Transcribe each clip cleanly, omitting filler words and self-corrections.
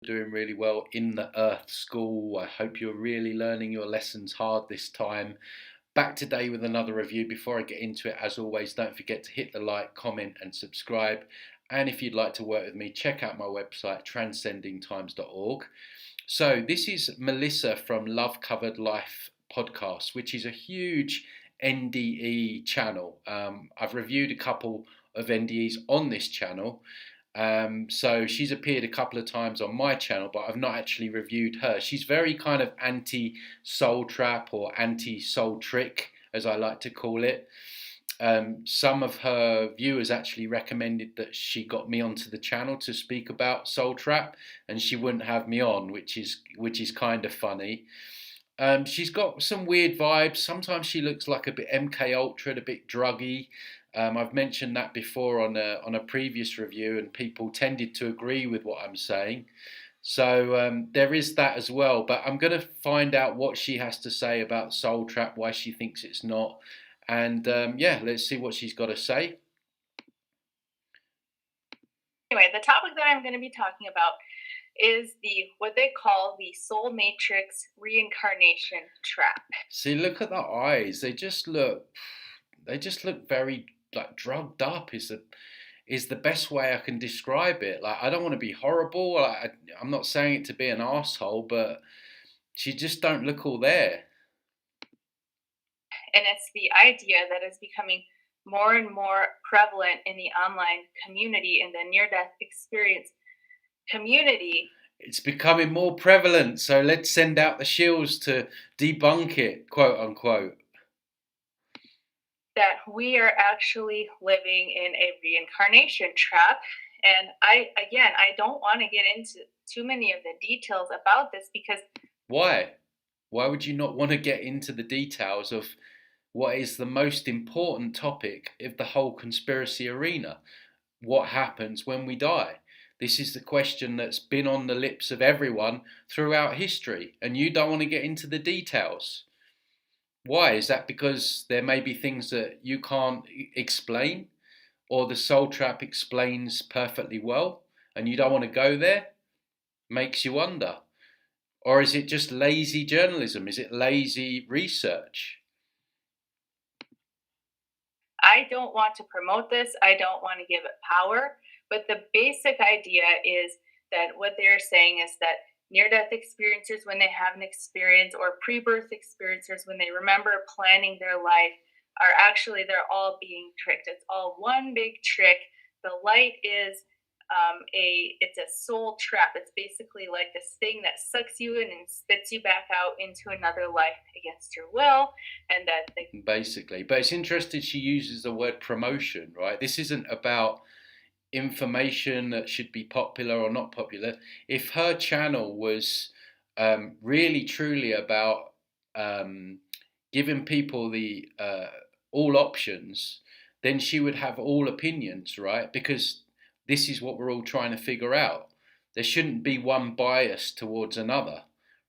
doing really well in the Earth School. I hope you're really learning your lessons hard this time. Back today with another review. Before I get into it, as always, don't forget to hit the like, comment and subscribe. And if you'd like to work with me, check out my website, transcendingtimes.org. So this is Melissa from Love Covered Life podcast, which is a huge NDE channel. I've reviewed a couple of NDEs on this channel. So she's appeared a couple of times on my channel, but I've not actually reviewed her. She's very kind of anti-soul trap or anti-soul trick, as I like to call it. Some of her viewers actually recommended that she got me onto the channel to speak about soul trap, and she wouldn't have me on, which is kind of funny. She's got some weird vibes. Sometimes she looks like a bit MK Ultra, a bit druggy. I've mentioned that before on a previous review, and people tended to agree with what I'm saying. So there is that as well. But I'm going to find out what she has to say about soul trap, why she thinks it's not. And yeah, let's see what she's got to say. Anyway, the topic that I'm going to be talking about is what they call the soul matrix reincarnation trap. See, look at the eyes. They just look very like drugged up. Is the best way I can describe it. Like, I don't want to be horrible. I'm not saying it to be an asshole, but she just don't look all there. And it's the idea that is becoming more and more prevalent in the online community, in the near-death experience community. It's becoming more prevalent, so let's send out the shills to debunk it, quote unquote. That we are actually living in a reincarnation trap. And I don't want to get into too many of the details about this because... Why? Why would you not want to get into the details of what is the most important topic of the whole conspiracy arena? What happens when we die? This is the question that's been on the lips of everyone throughout history, and you don't want to get into the details. Why? Is that because there may be things that you can't explain, or the soul trap explains perfectly well and you don't want to go there? Makes you wonder. Or is it just lazy journalism? Is it lazy research? I don't want to promote this. I don't want to give it power. But the basic idea is that what they're saying is that near-death experiencers, when they have an experience, or pre-birth experiencers, when they remember planning their life, they're all being tricked. It's all one big trick. The light is it's a soul trap. It's basically like this thing that sucks you in and spits you back out into another life against your will, and that basically. But it's interesting she uses the word promotion, right? This isn't about information that should be popular or not popular. If her channel was really truly about giving people the all options, then she would have all opinions, right? Because this is what we're all trying to figure out. There shouldn't be one bias towards another,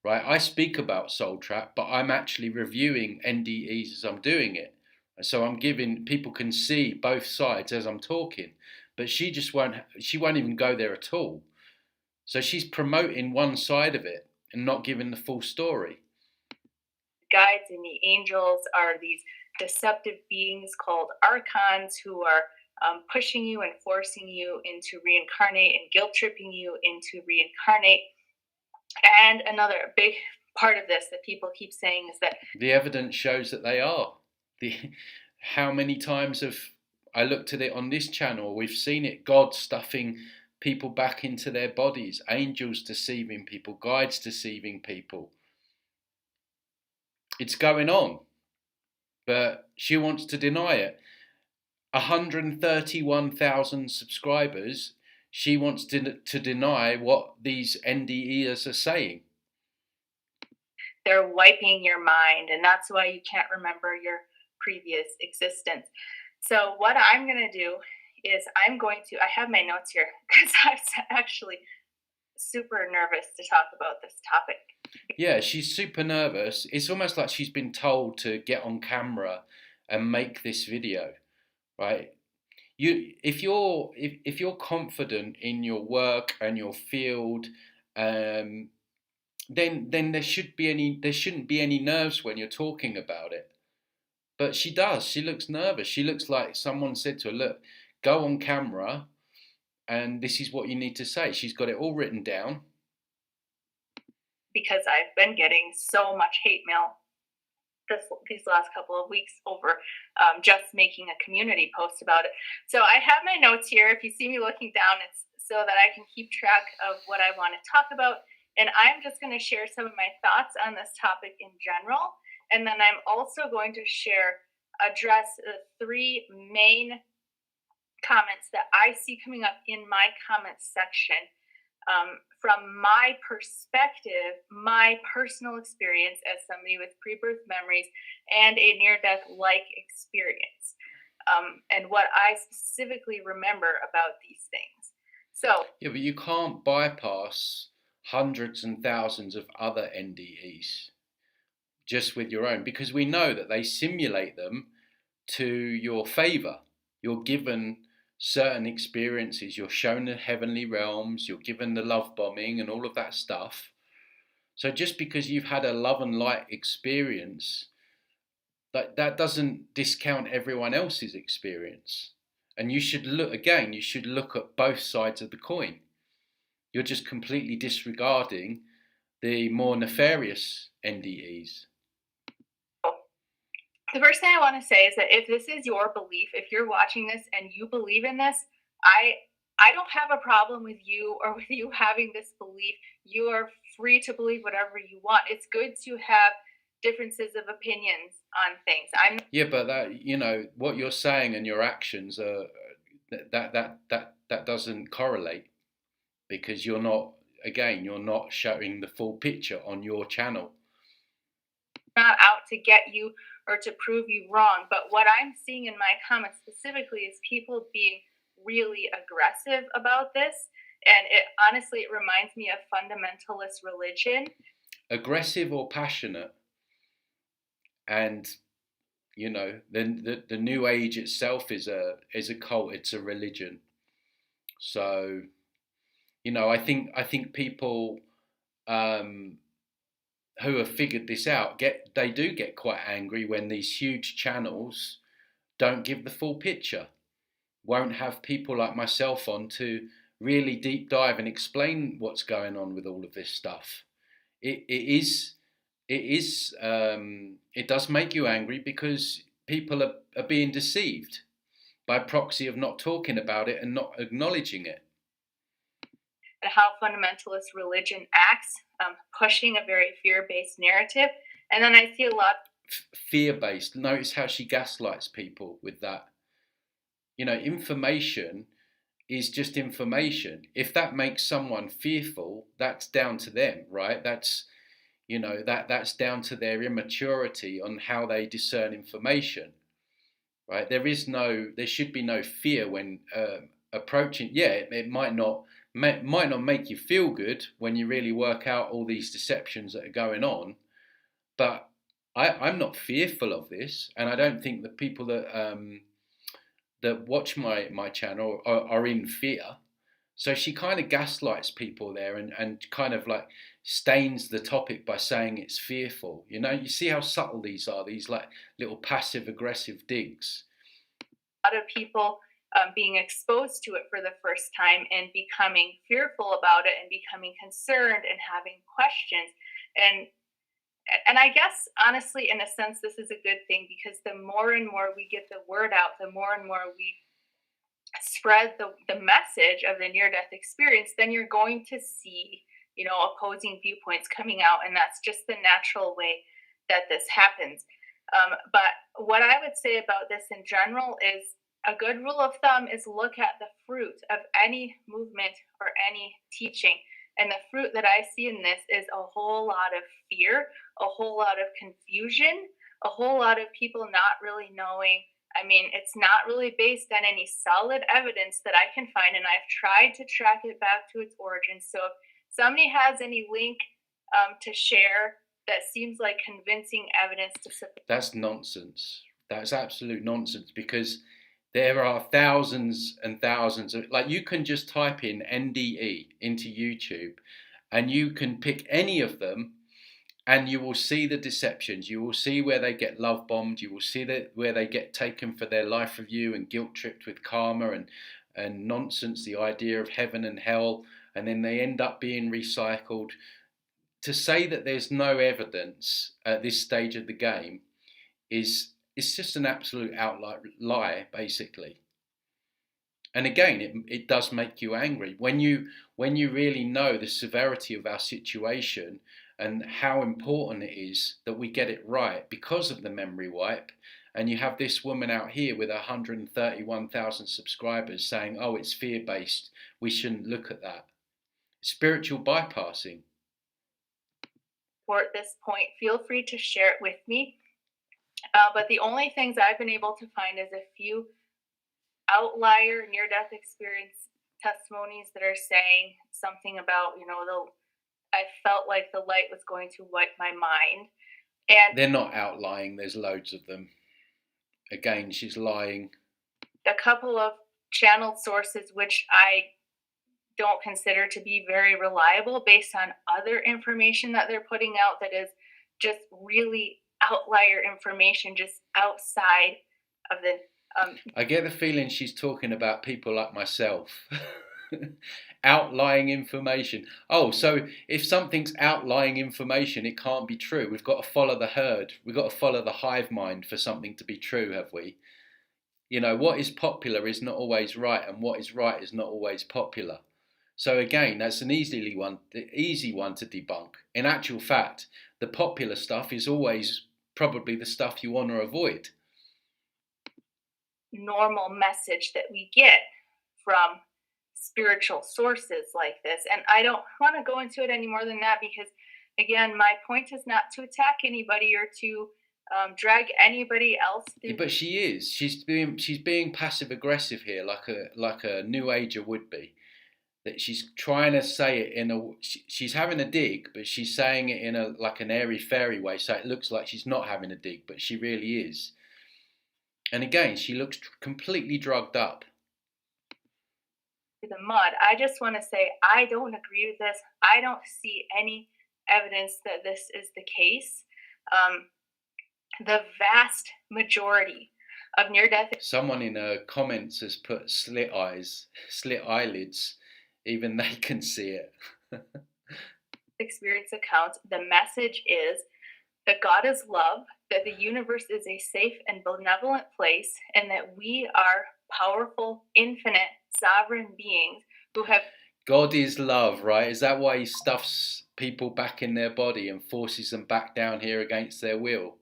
right? I speak about soul trap, but I'm actually reviewing NDEs as I'm doing it. So I'm giving, people can see both sides as I'm talking, but she won't even go there at all. So she's promoting one side of it and not giving the full story. Guides and the angels are these deceptive beings called archons who are pushing you and forcing you into reincarnate and guilt tripping you into reincarnate. And another big part of this that people keep saying is that the evidence shows that they are. How many times have I looked at it on this channel? We've seen it. God stuffing people back into their bodies, angels deceiving people, guides deceiving people. It's going on, but she wants to deny it. 131,000 subscribers, she wants to deny what these NDEs are saying. They're wiping your mind, and that's why you can't remember your previous existence. So what I'm going to do is I have my notes here because I'm actually super nervous to talk about this topic. Yeah, she's super nervous. It's almost like she's been told to get on camera and make this video. Right? If you're confident in your work and your field um, then there shouldn't be any nerves when you're talking about it. But she does. She looks nervous. She looks like someone said to her, "Look, go on camera, and this is what you need to say." She's got it all written down. Because I've been getting so much hate mail these last couple of weeks over just making a community post about it. So I have my notes here. If you see me looking down, it's so that I can keep track of what I want to talk about. And I'm just going to share some of my thoughts on this topic in general. And then I'm also going to address the three main comments that I see coming up in my comments section from my perspective, my personal experience as somebody with pre birth memories and a near death like experience, and what I specifically remember about these things. So, Yeah, but you can't bypass hundreds and thousands of other NDEs just with your own, because we know that they simulate them to your favor. You're given certain experiences, you're shown the heavenly realms, you're given the love bombing and all of that stuff. So just because you've had a love and light experience, that doesn't discount everyone else's experience. And you should look at both sides of the coin. You're just completely disregarding the more nefarious NDEs. the first thing I want to say is that if this is your belief, if you're watching this and you believe in this, I I don't have a problem with you or with you having this belief. You are free to believe whatever you want. It's good to have differences of opinions on things. Yeah, but what you're saying and your actions are that doesn't correlate, because you're not showing the full picture on your channel. not out to get you or to prove you wrong. But what I'm seeing in my comments specifically is people being really aggressive about this. And it reminds me of fundamentalist religion. Aggressive or passionate, and the new age itself is a cult. It's a religion. So I think people who have figured this out get quite angry when these huge channels don't give the full picture, won't have people like myself on to really deep dive and explain what's going on with all of this stuff. It does make you angry because people are being deceived by proxy of not talking about it and not acknowledging it. And how fundamentalist religion acts, pushing a very fear-based narrative. And then I see a lot fear-based. Notice how she gaslights people with that. Information is just information. If that makes someone fearful, that's down to them, right? That's down to their immaturity on how they discern information, right? There should be no fear when approaching. Yeah, it might not make you feel good when you really work out all these deceptions that are going on, but I'm not fearful of this, and I don't think the people that watch my channel are in fear. So she kind of gaslights people there and kind of like stains the topic by saying it's fearful. You see how subtle these are, these like little passive aggressive digs. A lot of people being exposed to it for the first time and becoming fearful about it and becoming concerned and having questions. And I guess honestly, in a sense, this is a good thing, because the more and more we get the word out, the more and more we spread the message of the near death experience, then you're going to see, opposing viewpoints coming out. And that's just the natural way that this happens. But what I would say about this in general is a good rule of thumb is look at the fruit of any movement or any teaching. And the fruit that I see in this is a whole lot of fear, a whole lot of confusion, a whole lot of people not really knowing. I mean, it's not really based on any solid evidence that I can find, and I've tried to track it back to its origins. So if somebody has any link to share that seems like convincing evidence to support. That's nonsense. That's absolute nonsense, because there are thousands and thousands of, like, you can just type in NDE into YouTube and you can pick any of them, and you will see the deceptions. You will see where they get love bombed. You will see where they get taken for their life review and guilt tripped with karma and nonsense, the idea of heaven and hell, and then they end up being recycled. To say that there's no evidence at this stage of the game is it's just an absolute outright lie, basically. And again, it does make you angry when you really know the severity of our situation and how important it is that we get it right because of the memory wipe. And you have this woman out here with 131,000 subscribers saying, "Oh, it's fear based. We shouldn't look at that." Spiritual bypassing. For at this point, feel free to share it with me. But the only things I've been able to find is a few outlier near death experience testimonies that are saying something about, I felt like the light was going to wipe my mind. And they're not outlying, there's loads of them. Again, she's lying. A couple of channeled sources, which I don't consider to be very reliable based on other information that they're putting out that is just really outlier information, just outside of the I get the feeling she's talking about people like myself. Outlying information. Oh, so if something's outlying information, it can't be true. We've got to follow the herd. We've got to follow the hive mind for something to be true, have we? What is popular is not always right, and what is right is not always popular. So again, that's an easy one to debunk. In actual fact, the popular stuff is always probably the stuff you want to avoid. Normal message that we get from spiritual sources like this. And I don't want to go into it any more than that because, again, my point is not to attack anybody or to drag anybody else through. Yeah, but she is. She's being passive aggressive here, like a new ager would be. That she's trying to say it in a. She's having a dig, but she's saying it in a like an airy fairy way, so it looks like she's not having a dig, but she really is. And again, she looks completely drugged up. The mud. I just want to say I don't agree with this. I don't see any evidence that this is the case. The vast majority of near-death. Someone in her comments has put slit eyelids. Even they can see it. Experience accounts. The message is that God is love, that the universe is a safe and benevolent place, and that we are powerful, infinite, sovereign beings who have. God is love, right? Is that why he stuffs people back in their body and forces them back down here against their will?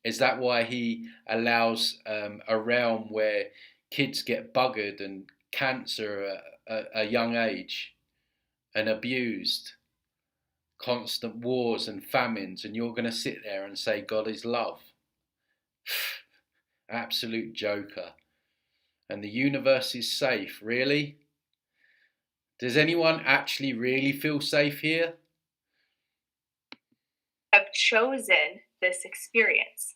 Is that why he allows a realm where kids get buggered and cancer at a young age and abused? Constant wars and famines, and you're going to sit there and say God is love? Absolute joker. And the universe is safe, really? Does anyone actually really feel safe here? Have chosen this experience.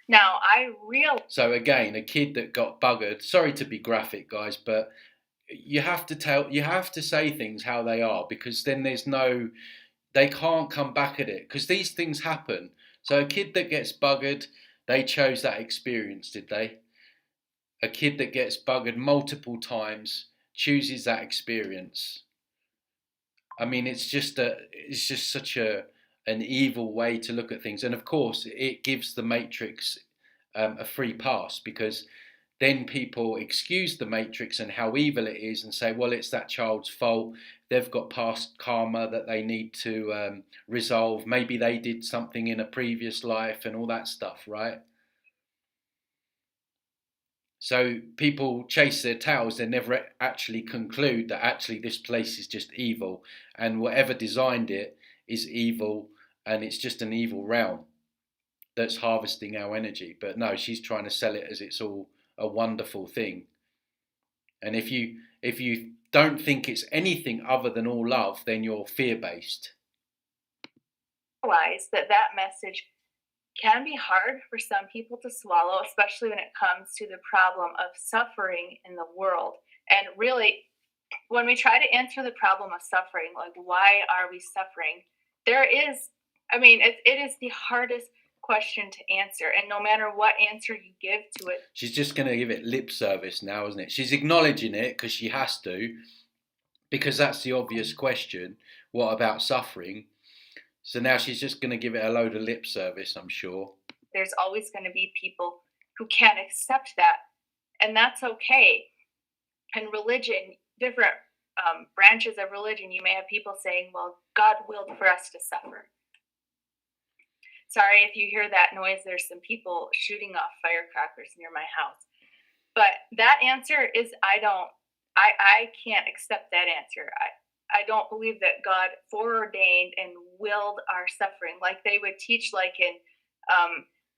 Now, I realize. So again, a kid that got buggered. Sorry to be graphic, guys, but you have to say things how they are, because then they can't come back at it, because these things happen. So a kid that gets buggered, they chose that experience, did they? A kid that gets buggered multiple times chooses that experience. I mean, it's just such an evil way to look at things, and of course, it gives the Matrix a free pass, because then people excuse the Matrix and how evil it is and say, well, it's that child's fault. They've got past karma that they need to resolve. Maybe they did something in a previous life and all that stuff, right? So people chase their tails. They never actually conclude that actually this place is just evil, and whatever designed it is evil, and it's just an evil realm that's harvesting our energy. But no, she's trying to sell it as it's all a wonderful thing. And if you don't think it's anything other than all love, then you're fear-based. Realize that message can be hard for some people to swallow, especially when it comes to the problem of suffering in the world. And really, when we try to answer the problem of suffering, like why are we suffering, there is, I mean, it is the hardest question to answer. And no matter what answer you give to it, She's just going to give it lip service now, isn't it? She's acknowledging it because she has to, because that's the obvious question. What about suffering? So now she's just going to give it a load of lip service, I'm sure. there's always going to be people who can't accept that. And that's okay. And religion, different branches of religion, you may have people saying, well, God willed for us to suffer. Sorry if you hear that noise, there's some people shooting off firecrackers near my house. But that answer is I can't accept that answer. I don't believe that God foreordained and willed our suffering like they would teach, like in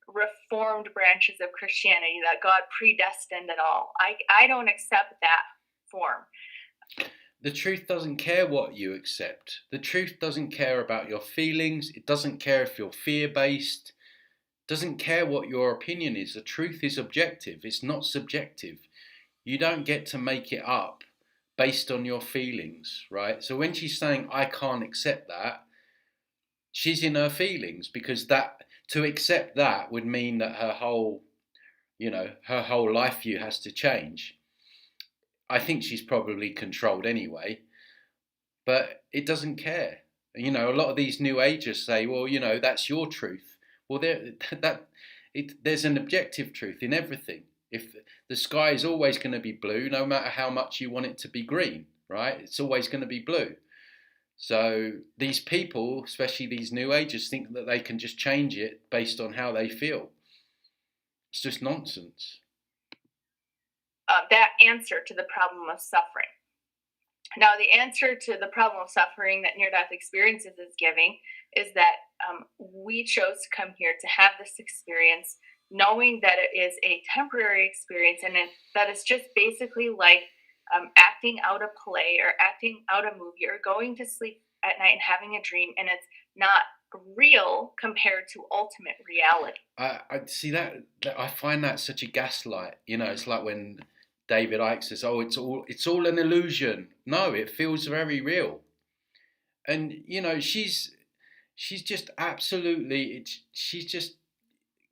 reformed branches of Christianity, that God predestined it all. I don't accept that form. The truth doesn't care what you accept. The truth doesn't care about your feelings. It doesn't care if you're fear-based. It doesn't care what your opinion is. The truth is objective. It's not subjective. You don't get to make it up based on your feelings, right? So when she's saying, I can't accept that, she's in her feelings, because that, to accept that would mean that her whole, her whole life view has to change. I think she's probably controlled anyway, but it doesn't care. A lot of these new agers say, well, that's your truth. Well, there's an objective truth in everything. If the sky is always going to be blue, no matter how much you want it to be green, right? It's always going to be blue. So these people, especially these new agers, think that they can just change it based on how they feel. It's just nonsense. That answer to the problem of suffering. Now, the answer to the problem of suffering that near death experiences is giving is that we chose to come here to have this experience, knowing that it is a temporary experience, and that it's just basically like acting out a play or acting out a movie or going to sleep at night and having a dream, and it's not real compared to ultimate reality. I see that. I find that such a gaslight. It's like when David Icke says, "Oh, it's all an illusion." No, it feels very real. And she's just absolutely. She's just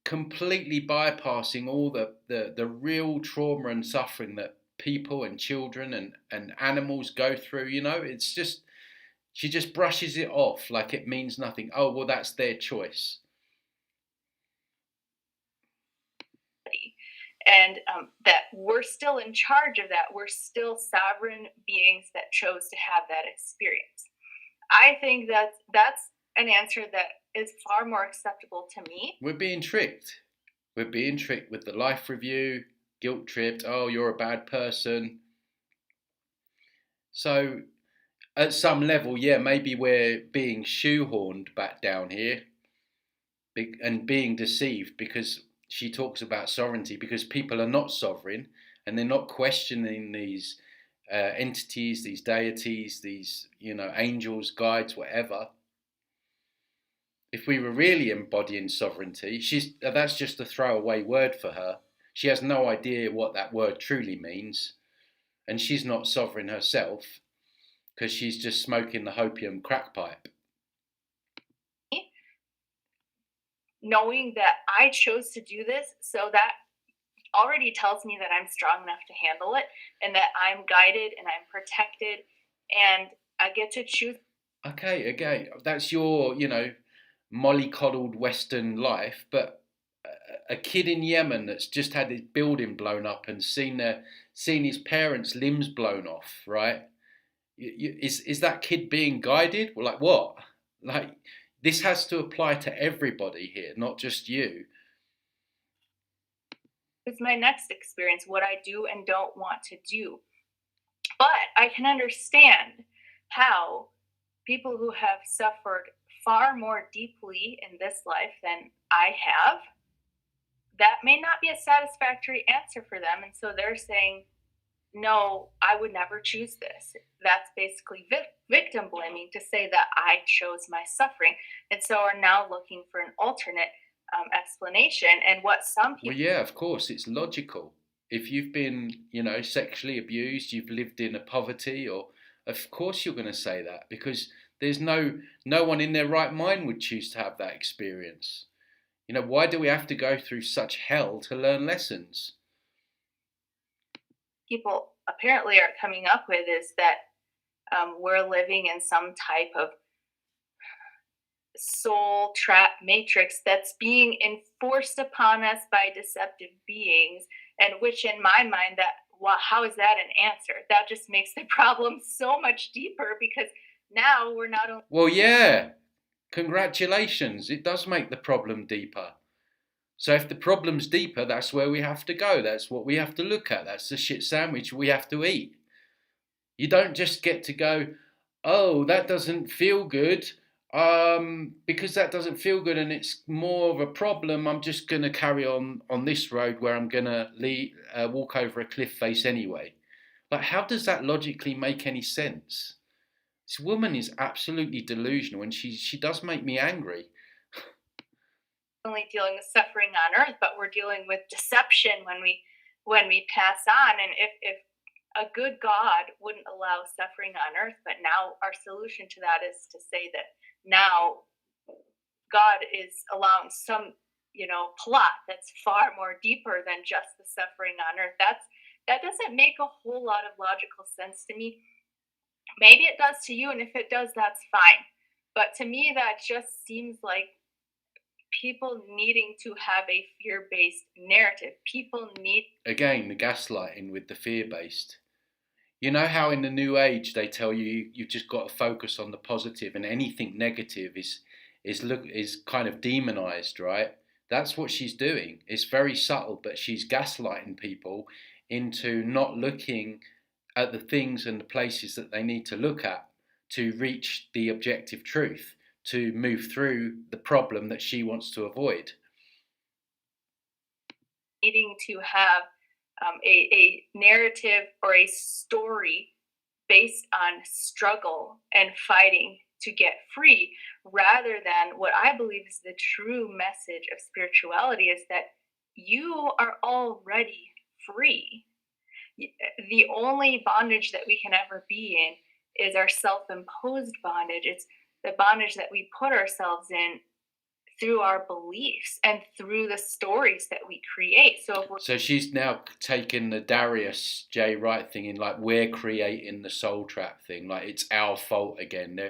completely bypassing all the real trauma and suffering that people and children and animals go through. It's just, she just brushes it off like it means nothing. Oh, well, that's their choice. And that we're still in charge of that. We're still sovereign beings that chose to have that experience. I think that's an answer that is far more acceptable to me. We're being tricked. We're being tricked with the life review, guilt tripped. Oh, you're a bad person. So at some level, yeah, maybe we're being shoehorned back down here and being deceived, because she talks about sovereignty, because people are not sovereign and they're not questioning these entities, these deities, these angels, guides, whatever. If we were really embodying sovereignty, that's just a throwaway word for her. She has no idea what that word truly means, and she's not sovereign herself because she's just smoking the hopium crack pipe. Knowing that I chose to do this, so that already tells me that I'm strong enough to handle it, and that I'm guided and I'm protected, and I get to choose. Okay, that's your, mollycoddled Western life, but a kid in Yemen that's just had his building blown up and seen his parents' limbs blown off, right? Is that kid being guided? Well, like what? Like, this has to apply to everybody here, not just you. It's my next experience, what I do and don't want to do. But I can understand how people who have suffered far more deeply in this life than I have, that may not be a satisfactory answer for them. And so they're saying, no, I would never choose this. That's basically victim blaming, to say that I chose my suffering. And so are now looking for an alternate explanation. And what some people. Well, yeah, of course, it's logical. If you've been, sexually abused, you've lived in a poverty, or of course you're going to say that, because there's no one in their right mind would choose to have that experience. Why do we have to go through such hell to learn lessons? People apparently are coming up with is that we're living in some type of soul trap matrix that's being enforced upon us by deceptive beings, and which in my mind, that, well, how is that an answer? That just makes the problem so much deeper, because now we're not only Well, yeah, congratulations. It does make the problem deeper. So if the problem's deeper, that's where we have to go. That's what we have to look at. That's the shit sandwich we have to eat. You don't just get to go, oh, that doesn't feel good. Because that doesn't feel good and it's more of a problem, I'm just going to carry on this road where I'm going to walk over a cliff face anyway. Like, how does that logically make any sense? This woman is absolutely delusional, and she does make me angry. dealing with suffering on earth, but we're dealing with deception when we pass on. And if a good God wouldn't allow suffering on earth, but now our solution to that is to say that now God is allowing some, plot that's far more deeper than just the suffering on earth. That doesn't make a whole lot of logical sense to me. Maybe it does to you, and if it does, that's fine. But to me, that just seems like people needing to have a fear-based narrative. People need Again, the gaslighting with the fear based. You know how in the new age they tell you you've just got to focus on the positive, and anything negative is kind of demonized, right? That's what she's doing. It's very subtle, but she's gaslighting people into not looking at the things and the places that they need to look at to reach the objective truth, to move through the problem that she wants to avoid. needing to have a narrative or a story based on struggle and fighting to get free, rather than what I believe is the true message of spirituality, is that you are already free. The only bondage that we can ever be in is our self imposed bondage. It's the bondage that we put ourselves in through our beliefs and through the stories that we create. So if we're So she's now taken the Darius J. Wright thing in, like, we're creating the soul trap thing, like it's our fault again.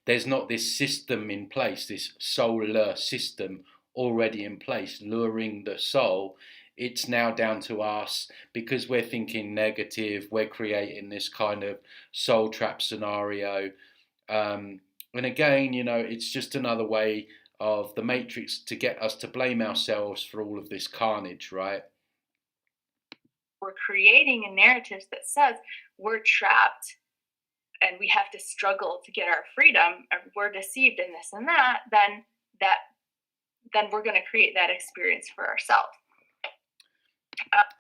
There's not this system in place, this solar system already in place, luring the soul. It's now down to us because we're thinking negative. We're creating this kind of soul trap scenario. And again, it's just another way of the Matrix to get us to blame ourselves for all of this carnage, right? we're creating a narrative that says we're trapped and we have to struggle to get our freedom, or we're deceived in this and that, that then we're going to create that experience for ourselves.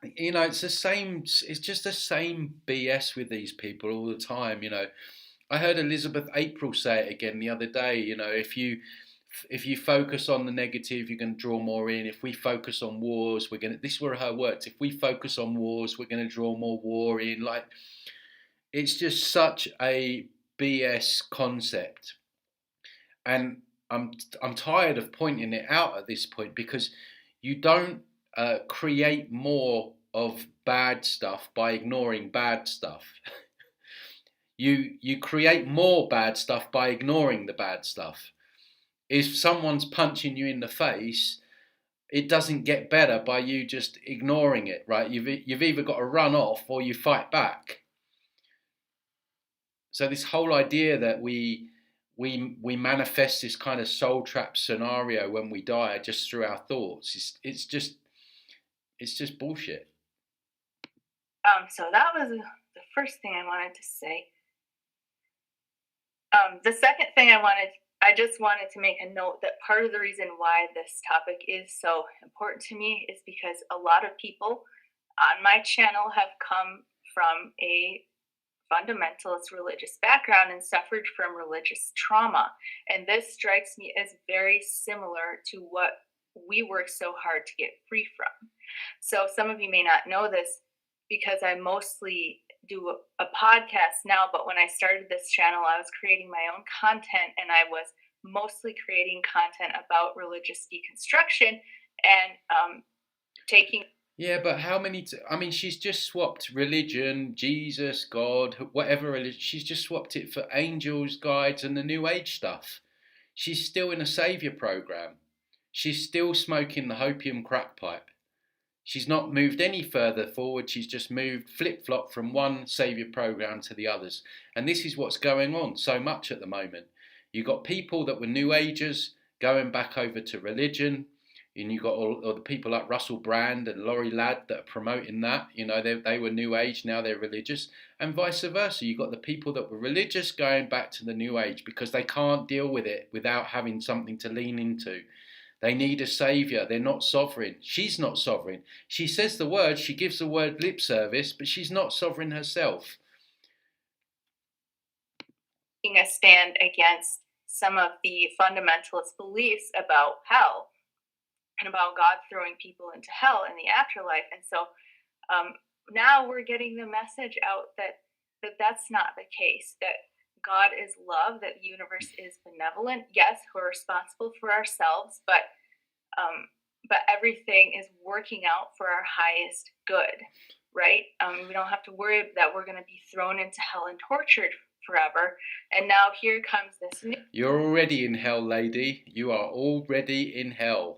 It's the same. It's just the same BS with these people all the time. I heard Elizabeth April say it again the other day. If you focus on the negative, you're going to draw more in. If we focus on wars, we're going to. This were her words. If we focus on wars, we're going to draw more war in. Like, it's just such a BS concept, and I'm tired of pointing it out at this point, because you don't create more of bad stuff by ignoring bad stuff. You create more bad stuff by ignoring the bad stuff. If someone's punching you in the face, it doesn't get better by you just ignoring it, right? You've either got to run off or you fight back. So this whole idea that we manifest this kind of soul trap scenario when we die just through our thoughts, it's just bullshit. So that was the first thing I wanted to say. The second thing I just wanted to make a note that part of the reason why this topic is so important to me is because a lot of people on my channel have come from a fundamentalist religious background and suffered from religious trauma. And this strikes me as very similar to what we work so hard to get free from. So some of you may not know this. because I mostly do a podcast now. But when I started this channel, I was creating my own content, and I was mostly creating content about religious deconstruction and taking. Yeah, but how many? I mean, she's just swapped religion, Jesus, God, whatever religion. She's just swapped it for angels, guides, and the New Age stuff. She's still in a savior program. She's still smoking the hopium crack pipe. She's not moved any further forward. She's just moved flip flop from one saviour program to the others. And this is what's going on so much at the moment. You've got people that were New Agers going back over to religion. And you've got all the people like Russell Brand and Laurie Ladd that are promoting that. You know, they were New Age, now they're religious. And vice versa. You've got the people that were religious going back to the New Age because they can't deal with it without having something to lean into. They need a saviour. They're not sovereign. She's not sovereign. She says the word, she gives the word lip service, but she's not sovereign herself. Taking a stand against some of the fundamentalist beliefs about hell and about God throwing people into hell in the afterlife. And so now we're getting the message out that that's not the case, that God is love, that the universe is benevolent. Yes, we're responsible for ourselves, but everything is working out for our highest good, right? We don't have to worry that we're going to be thrown into hell and tortured forever. And now here comes this new. You're already in hell, lady. You are already in hell.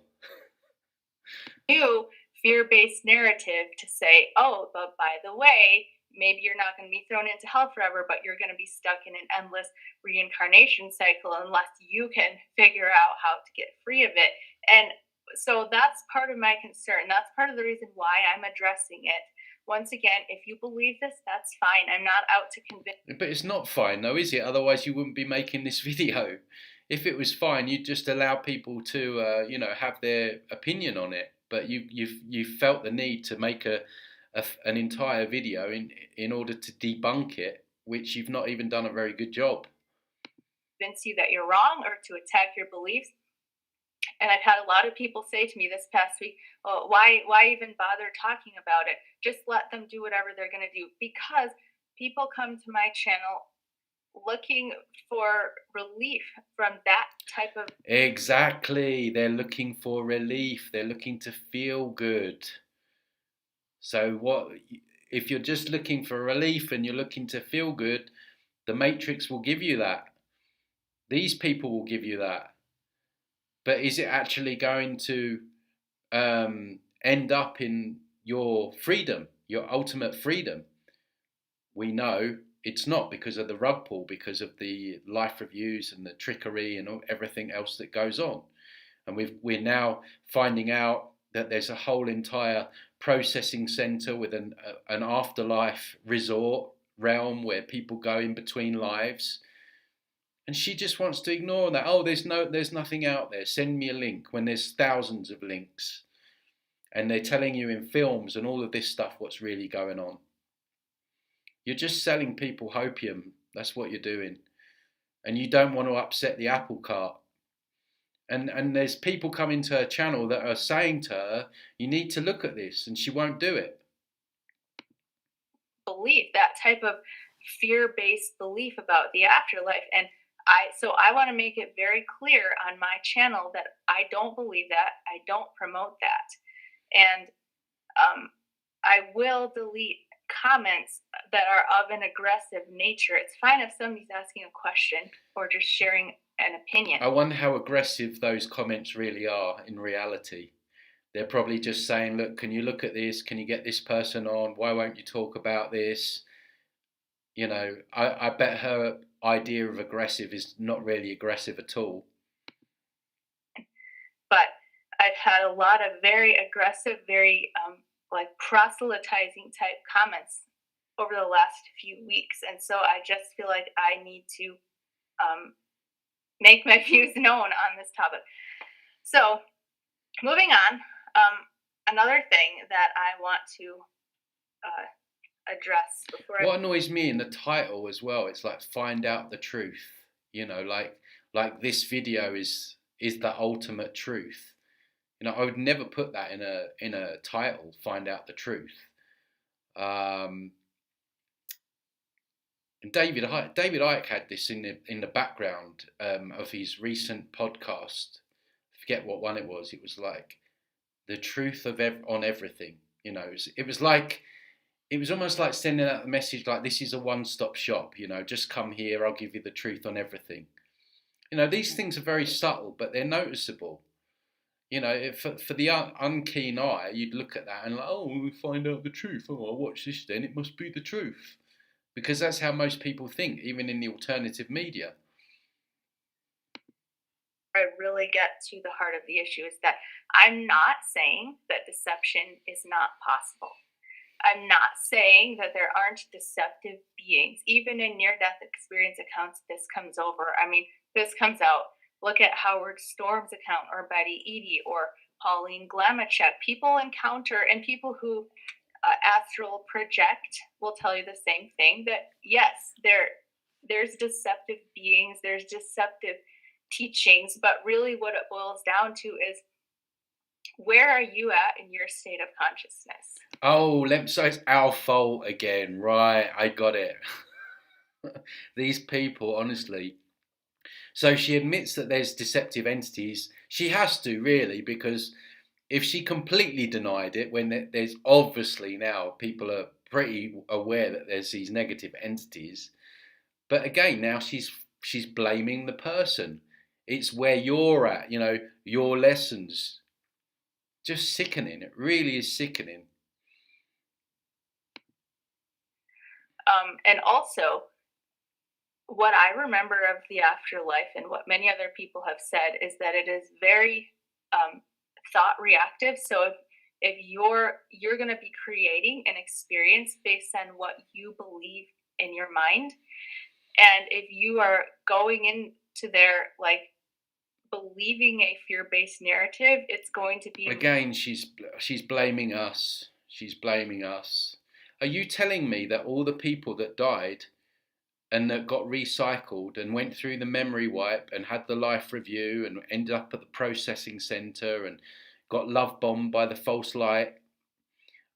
New fear-based narrative to say, oh, but by the way, maybe you're not going to be thrown into hell forever, but you're going to be stuck in an endless reincarnation cycle unless you can figure out how to get free of it. And so that's part of my concern. That's part of the reason why I'm addressing it. Once again, if you believe this, that's fine. I'm not out to convince. But it's not fine though, is it? Otherwise you wouldn't be making this video. If it was fine, you'd just allow people to, have their opinion on it. But you've felt the need to make an entire video in order to debunk it, which you've not even done a very good job. Convince you that you're wrong or to attack your beliefs. And I've had a lot of people say to me this past week, oh, why even bother talking about it? Just let them do whatever they're going to do. Because people come to my channel looking for relief from that type of. Exactly. They're looking for relief. They're looking to feel good. So if you're just looking for relief and you're looking to feel good, the Matrix will give you that. These people will give you that. But is it actually going to end up in your freedom, your ultimate freedom? We know it's not, because of the rug pull, because of the life reviews and the trickery and everything else that goes on. And we're now finding out that there's a whole entire processing centre with an afterlife resort realm where people go in between lives. And she just wants to ignore that. Oh, there's nothing out there. Send me a link, when there's thousands of links. And they're telling you in films and all of this stuff what's really going on. You're just selling people hopium. That's what you're doing. And you don't want to upset the apple cart. And there's people coming to her channel that are saying to her, you need to look at this, and she won't do it. Belief, that type of fear-based belief about the afterlife. And I want to make it very clear on my channel that I don't believe that. I don't promote that. And I will delete comments that are of an aggressive nature. It's fine if somebody's asking a question or just sharing an opinion. I wonder how aggressive those comments really are in reality. They're probably just saying, look, can you look at this? Can you get this person on? Why won't you talk about this? You know, I bet her idea of aggressive is not really aggressive at all. But I've had a lot of very aggressive, very like proselytizing type comments over the last few weeks. And so I just feel like I need to make my views known on this topic. So moving on, another thing that I want to address before what annoys me in the title as well, it's like, find out the truth. You know, like this video is the ultimate truth. You know, I would never put that in a title, find out the truth. Um, and David Icke had this in the background of his recent podcast. I forget what one it was. It was like the truth on everything. It was like it was almost like sending out a message like this is a one-stop shop. Just come here. I'll give you the truth on everything. These things are very subtle, but they're noticeable. For the unkeen eye, you'd look at that and like, oh, we find out the truth. Oh, I'll watch this then. It must be the truth. Because that's how most people think, even in the alternative media. I really get to the heart of the issue is that I'm not saying that deception is not possible. I'm not saying that there aren't deceptive beings. Even in near death experience accounts, this comes over. I mean, this comes out. Look at Howard Storm's account or Betty Eadie or Pauline Glamachek. People encounter, and people who astral project will tell you the same thing, that yes, there's deceptive beings, there's deceptive teachings, but really what it boils down to is, where are you at in your state of consciousness? Oh, so it's our fault again, right? I got it. These people, honestly. So she admits that there's deceptive entities. She has to, really, because if she completely denied it, when there's obviously now people are pretty aware that there's these negative entities, but again, now she's blaming the person. It's where you're at, your lessons. Just sickening. It really is sickening. And also, what I remember of the afterlife and what many other people have said is that it is very thought reactive. So if you're going to be creating an experience based on what you believe in your mind, and if you are going into there like believing a fear-based narrative, it's going to be, again, she's blaming us. She's blaming us. Are you telling me that all the people that died and that got recycled and went through the memory wipe and had the life review and ended up at the processing centre and got love bombed by the false light,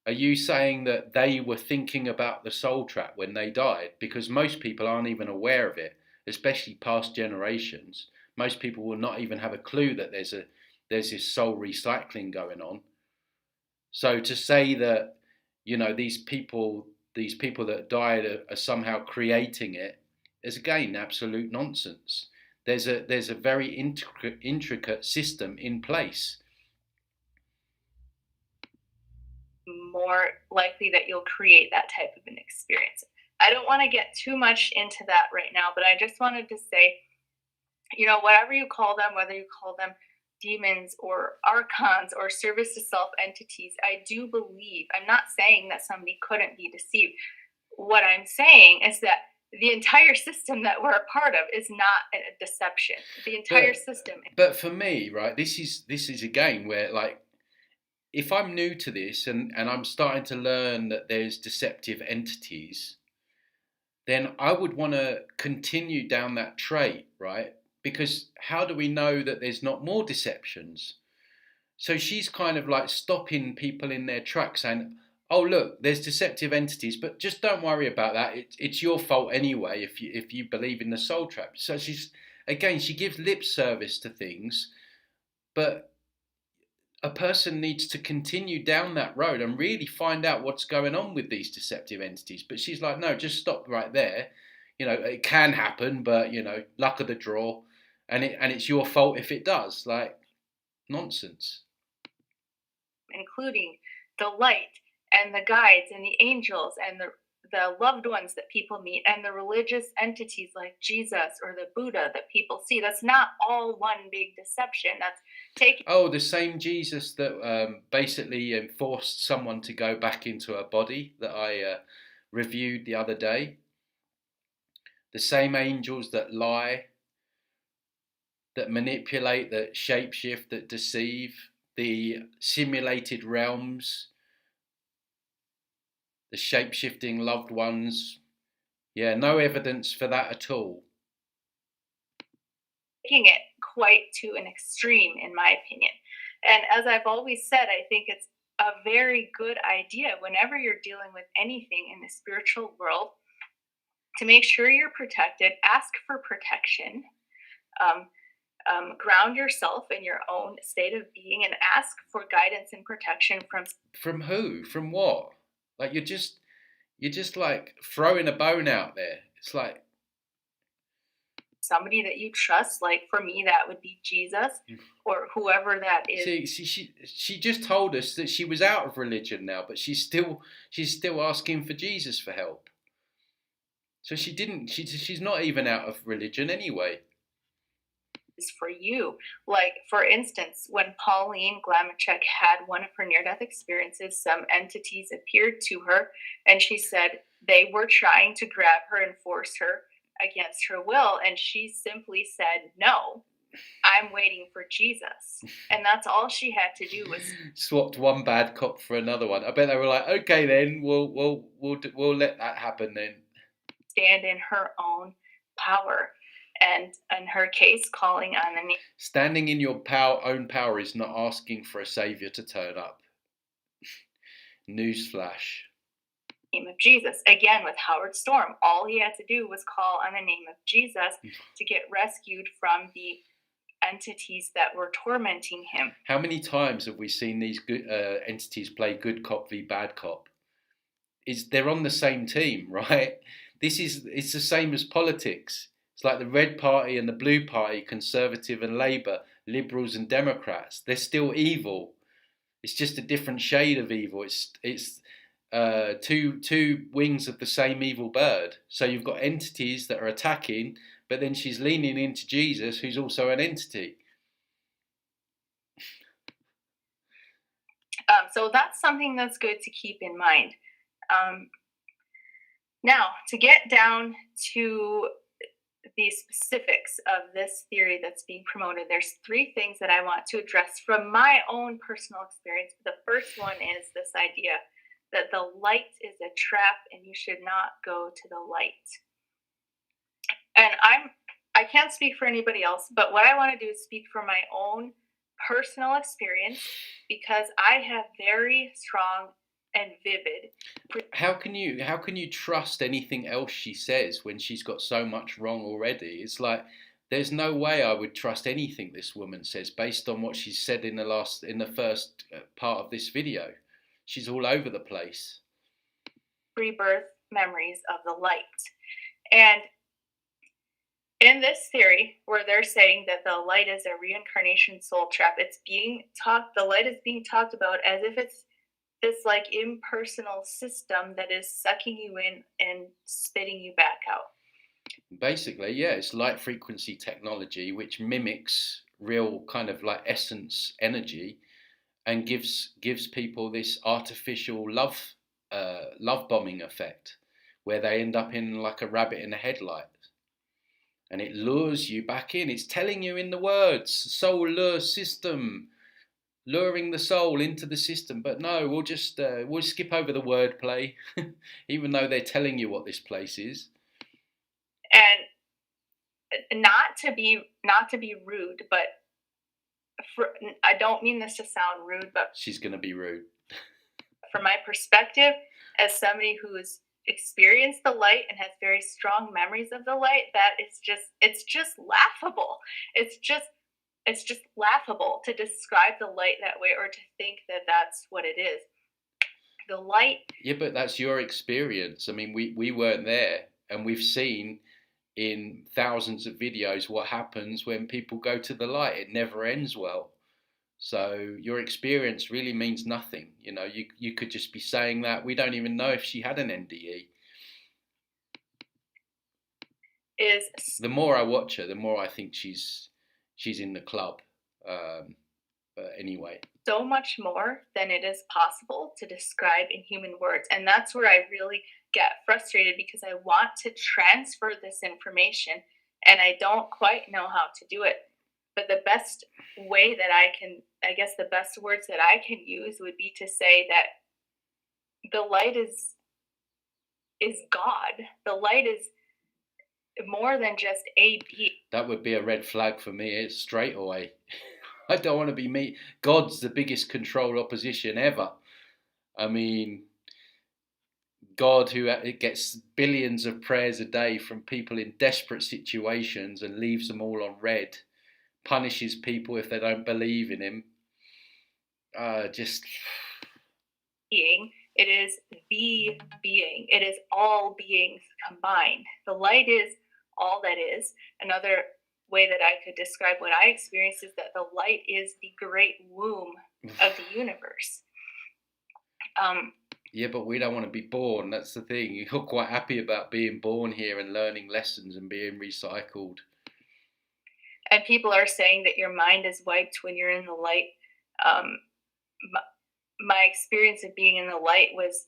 are you saying that they were thinking about the soul trap when they died? Because most people aren't even aware of it, especially past generations. Most people will not even have a clue that there's this soul recycling going on. So to say that, these people that died are somehow creating it is, again, absolute nonsense. There's a very intricate system in place. more likely that you'll create that type of an experience. I don't want to get too much into that right now, but I just wanted to say, whatever you call them, whether you call them demons or archons or service to self entities, I do believe, I'm not saying that somebody couldn't be deceived. What I'm saying is that the entire system that we're a part of is not a deception. The entire system. But for me, right, this is again where, like, if I'm new to this and I'm starting to learn that there's deceptive entities, then I would want to continue down that trait, right? Because how do we know that there's not more deceptions? So she's kind of like stopping people in their tracks saying, oh, look, there's deceptive entities, but just don't worry about that. It's your fault anyway if you believe in the soul trap. So she gives lip service to things, but a person needs to continue down that road and really find out what's going on with these deceptive entities. But she's like, no, just stop right there. It can happen, but luck of the draw, and it's your fault if it does. Like, nonsense. Including the light and the guides and the angels and the loved ones that people meet and the religious entities like Jesus or the Buddha that people see. That's not all one big deception. That's taking. Oh, the same Jesus that basically forced someone to go back into a body that I reviewed the other day. The same angels that lie, that manipulate, that shapeshift, that deceive, the simulated realms, the shape-shifting loved ones. Yeah, no evidence for that at all. Taking it quite to an extreme, in my opinion. And as I've always said, I think it's a very good idea whenever you're dealing with anything in the spiritual world to make sure you're protected, ask for protection, um, ground yourself in your own state of being, and ask for guidance and protection From who? From what? Like you're just like throwing a bone out there. It's like somebody that you trust. Like for me, that would be Jesus or whoever that is. she just told us that she was out of religion now, but she's still asking for Jesus for help. So she didn't. She's not even out of religion anyway. Is for you. Like, for instance, when Pauline Glamachek had one of her near death experiences, some entities appeared to her, and she said they were trying to grab her and force her against her will. And she simply said, "No, I'm waiting for Jesus." And that's all she had to do was swapped one bad cop for another one. I bet they were like, okay, then we'll let that happen then. Stand in her own power. And in her case, calling on the name. Standing in your own power is not asking for a savior to turn up. Newsflash. Name of Jesus. Again, with Howard Storm, all he had to do was call on the name of Jesus to get rescued from the entities that were tormenting him. How many times have we seen these good entities play good cop v bad cop? They're on the same team, right? It's the same as politics. It's like the Red Party and the Blue Party, Conservative and Labour, Liberals and Democrats. They're still evil. It's just a different shade of evil. It's two wings of the same evil bird. So you've got entities that are attacking, but then she's leaning into Jesus, who's also an entity. So that's something that's good to keep in mind. Now, to get down to the specifics of this theory that's being promoted, there's 3 things that I want to address from my own personal experience. The first one is this idea that the light is a trap and you should not go to the light. And I can't speak for anybody else, but what I want to do is speak from my own personal experience because I have very strong and vivid. How can you trust anything else she says when she's got so much wrong already? It's like there's no way I would trust anything this woman says based on what she's said in the first part of this video. She's all over the place. Rebirth memories of the light. And in this theory, where they're saying that the light is a reincarnation soul trap, the light is being talked about as if it's this like impersonal system that is sucking you in and spitting you back out. Basically, yeah, it's light frequency technology which mimics real kind of like essence energy and gives people this artificial love bombing effect where they end up in like a rabbit in a headlight. And it lures you back in. It's telling you in the words, soul lure system, luring the soul into the system. But no, we'll skip over the wordplay, even though they're telling you what this place is. And not to be rude, but I don't mean this to sound rude, but she's gonna be rude. From my perspective, as somebody who's experienced the light and has very strong memories of the light, it's just laughable. It's just laughable to describe the light that way or to think that that's what it is. The light. Yeah, but that's your experience. I mean, we weren't there, and we've seen in thousands of videos what happens when people go to the light. It never ends well. So your experience really means nothing. You know, you could just be saying that. We don't even know if she had an NDE. The more I watch her, the more I think she's in the club. But anyway. So much more than it is possible to describe in human words. And that's where I really get frustrated because I want to transfer this information and I don't quite know how to do it. But the best way that the best words that I can use would be to say that the light is God. The light is more than just a being. That would be a red flag for me. It's straight away. I don't want to be me. God's the biggest control opposition ever. I mean, God, who gets billions of prayers a day from people in desperate situations and leaves them all on red, punishes people if they don't believe in him. Just Being, it is the being. It is all beings combined. The light is all that is. Another way that I could describe what I experience is that the light is the great womb of the universe. Yeah, but we don't want to be born. That's the thing. You're quite happy about being born here and learning lessons and being recycled. And people are saying that your mind is wiped when you're in the light. Um, my experience of being in the light was,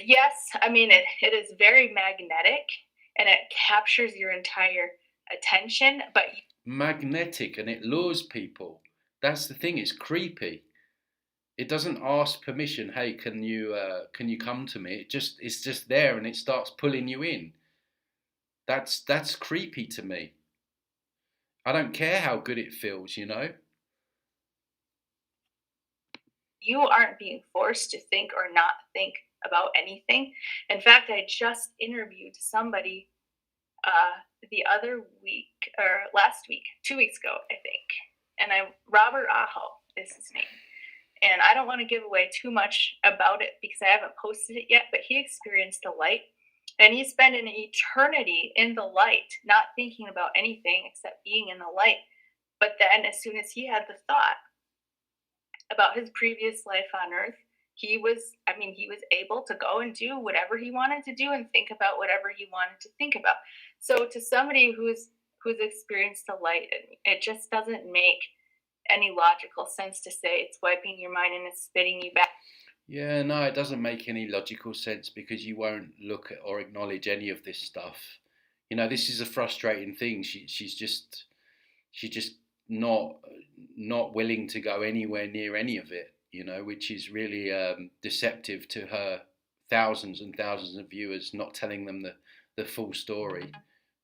yes, I mean, it is very magnetic and it captures your entire attention, but Magnetic, and it lures people. That's the thing. It's creepy. It doesn't ask permission. Hey, can you come to me? It's just there, and it starts pulling you in. That's creepy to me. I don't care how good it feels, you know. you aren't being forced to think or not think about anything. In fact, I just interviewed somebody the other week or last week, 2 weeks ago, I think. And Robert Aho is his name. And I don't want to give away too much about it because I haven't posted it yet, but he experienced the light and he spent an eternity in the light, not thinking about anything except being in the light. But then, as soon as he had the thought about his previous life on earth, he was able to go and do whatever he wanted to do and think about whatever he wanted to think about. So to somebody who's experienced the light, it just doesn't make any logical sense to say it's wiping your mind and it's spitting you back. Yeah, no, it doesn't make any logical sense because you won't look at or acknowledge any of this stuff. You know, this is a frustrating thing. She's just not not willing to go anywhere near any of it. You know, which is really deceptive to her thousands and thousands of viewers, not telling them the full story,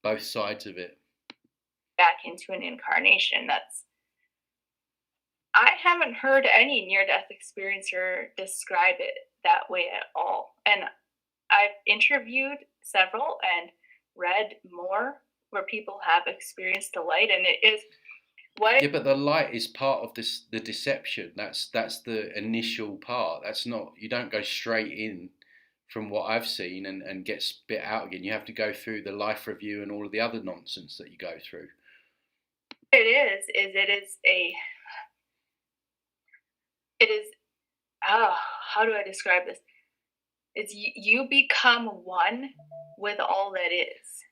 both sides of it. Back into an incarnation. I haven't heard any near death experiencer describe it that way at all. And I've interviewed several and read more where people have experienced the light, and it is what. Yeah, but the light is part of this the deception. That's the initial part. That's not you don't go straight in from what I've seen and get spit out again. You have to go through the life review and all of the other nonsense that you go through. It is oh, how do I describe this? It's you become one with all that is.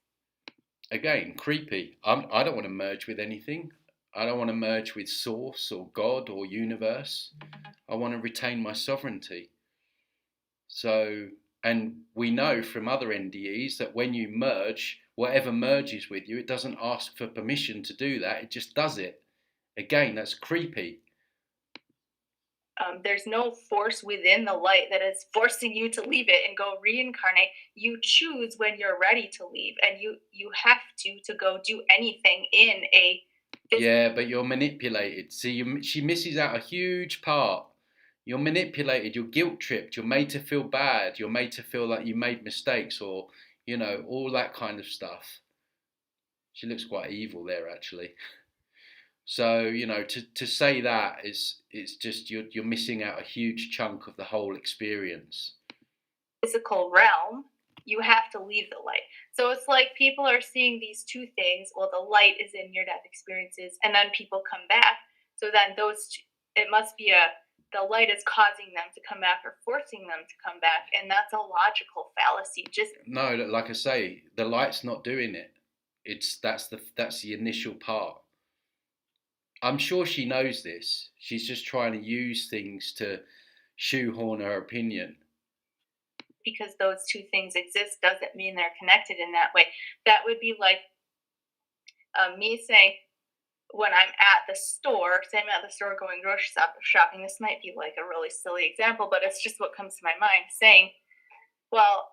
Again, creepy. I don't want to merge with anything. I don't want to merge with source or God or universe. I want to retain my sovereignty. So, and we know from other NDEs that when you merge, whatever merges with you, it doesn't ask for permission to do that. It just does it. Again, that's creepy. There's no force within the light that is forcing you to leave it and go reincarnate. You choose when you're ready to leave, and you have to go do anything in a. Yeah, but you're manipulated. See, she misses out a huge part. You're manipulated. You're guilt tripped. You're made to feel bad. You're made to feel like you made mistakes, or you know, all that kind of stuff. She looks quite evil there, actually. So you know, to say that is it's just you're missing out a huge chunk of the whole experience. Physical realm, you have to leave the light. So it's like people are seeing these two things. Well, the light is in near death experiences, and then people come back. So then it must be the light is causing them to come back or forcing them to come back, and that's a logical fallacy. Just no, like I say, the light's not doing it. That's the initial part. I'm sure she knows this. She's just trying to use things to shoehorn her opinion. Because those two things exist doesn't mean they're connected in that way. That would be like me saying, when I'm at the store, say I'm at the store going grocery shopping, this might be like a really silly example, but it's just what comes to my mind, saying, well,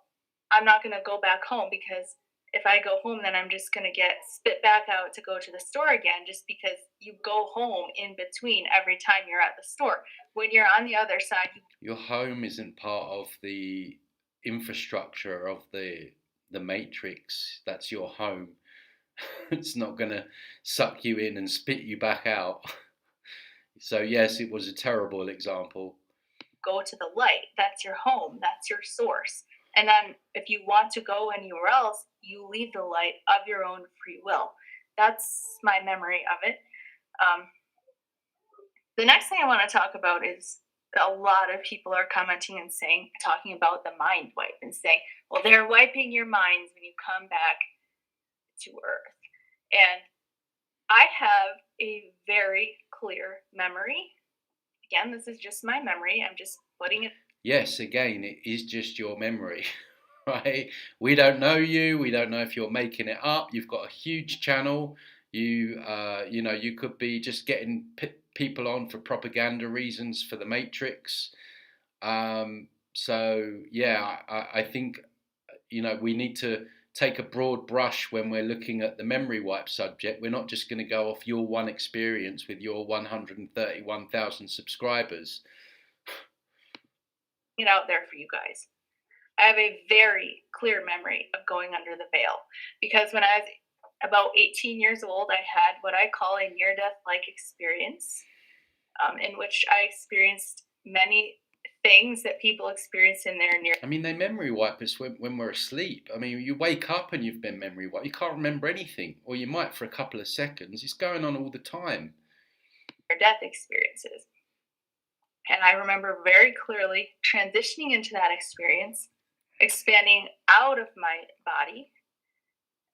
I'm not going to go back home because if I go home, then I'm just going to get spit back out to go to the store again, just because you go home in between every time you're at the store. When you're on the other side, Your home isn't part of the infrastructure of the matrix. That's your home. It's not going to suck you in and spit you back out. So yes, it was a terrible example. go to the light. That's your home, that's your source. And then if you want to go anywhere else, you leave the light of your own free will. That's my memory of it. Um, the next thing I want to talk about is a lot of people are commenting and saying, talking about the mind wipe and saying, well, they're wiping your minds when you come back to Earth. And I have a very clear memory. Again, this is just my memory. I'm just putting it. Yes, again, it is just your memory, right? We don't know you. We don't know if you're making it up. You've got a huge channel. You know, you could be just getting people on for propaganda reasons for the Matrix. So yeah, I think we need to take a broad brush when we're looking at the memory wipe subject. We're not just going to go off your one experience with your 131,000 subscribers. It out there for you guys. I have a very clear memory of going under the veil, because when I was about 18 years old, I had what I call a near death like experience, in which I experienced many things that people experience in their near. I mean, they memory wipe us when we're asleep. I mean, you wake up and you've been memory wiped. You can't remember anything, or you might for a couple of seconds. It's going on all the time. Death experiences. And I remember very clearly transitioning into that experience, expanding out of my body.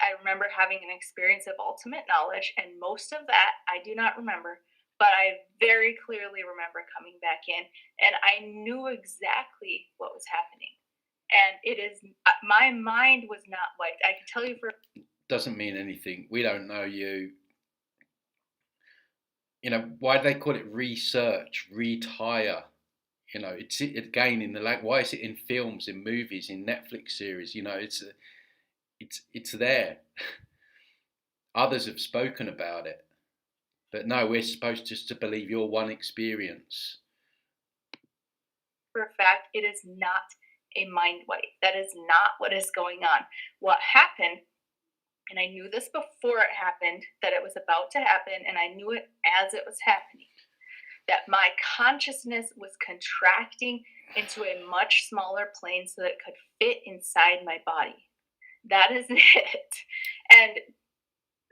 I remember having an experience of ultimate knowledge, and most of that I do not remember, but I very clearly remember coming back in, and I knew exactly what was happening. And it is, my mind was not wiped. I can tell you for. Doesn't mean anything. We don't know you. You know, why do they call it research, retire? You know, it's again in the why is it in films, in movies, in Netflix series? You know, it's there. Others have spoken about it, but no, we're supposed just to believe your one experience. For a fact, it is not a mind wipe. That is not what is going on. What happened, and I knew this before it happened, that it was about to happen, and I knew it as it was happening, that my consciousness was contracting into a much smaller plane so that it could fit inside my body. That is it. And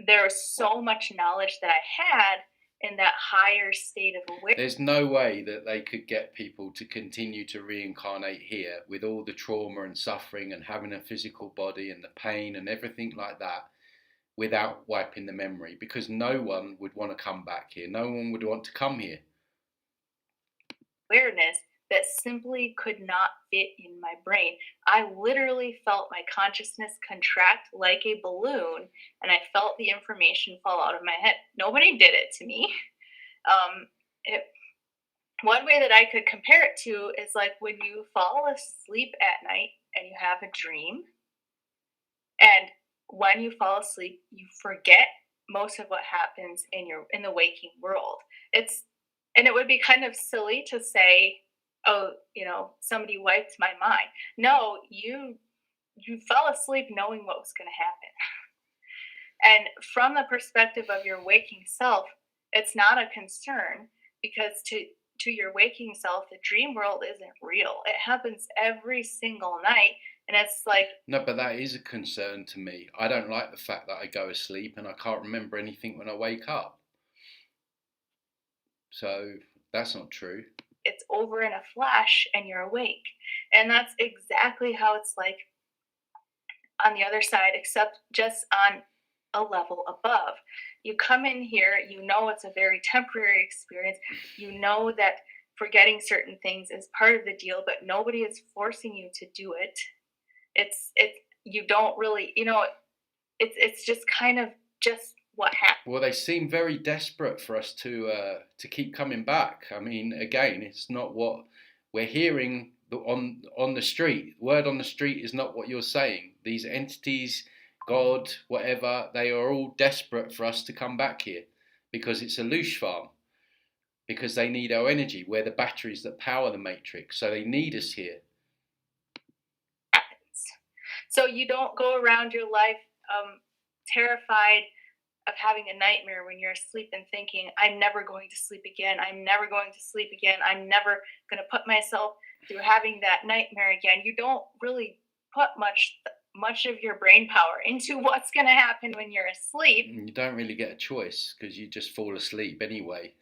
there was so much knowledge that I had in that higher state of awareness. There's no way that they could get people to continue to reincarnate here with all the trauma and suffering and having a physical body and the pain and everything like that without wiping the memory, because no one would want to come back here. No one would want to come here. Awareness that simply could not fit in my brain. I literally felt my consciousness contract like a balloon, and I felt the information fall out of my head. Nobody did it to me. One way that I could compare it to is like when you fall asleep at night and you have a dream, and when you fall asleep, you forget most of what happens in the waking world. And it would be kind of silly to say, oh, somebody wiped my mind. No, you fell asleep knowing what was going to happen. And from the perspective of your waking self, it's not a concern, because to your waking self, the dream world isn't real. It happens every single night. And it's like, no, but that is a concern to me. I don't like the fact that I go asleep and I can't remember anything when I wake up. So that's not true. It's over in a flash and you're awake. And that's exactly how it's like on the other side, except just on a level above. You come in here, it's a very temporary experience. You know that forgetting certain things is part of the deal, but nobody is forcing you to do it. You don't really, it's just kind of just what happened. Well, they seem very desperate for us to keep coming back. I mean, again, it's not what we're hearing on the street. Word on the street is not what you're saying. These entities God, whatever, they are all desperate for us to come back here because it's a loosh farm, because they need our energy. We're the batteries that power the matrix, so they need us here. So you don't go around your life terrified of having a nightmare when you're asleep and thinking, I'm never going to sleep again. I'm never going to sleep again. I'm never going to put myself through having that nightmare again. You don't really put much of your brain power into what's going to happen when you're asleep. You don't really get a choice because you just fall asleep anyway.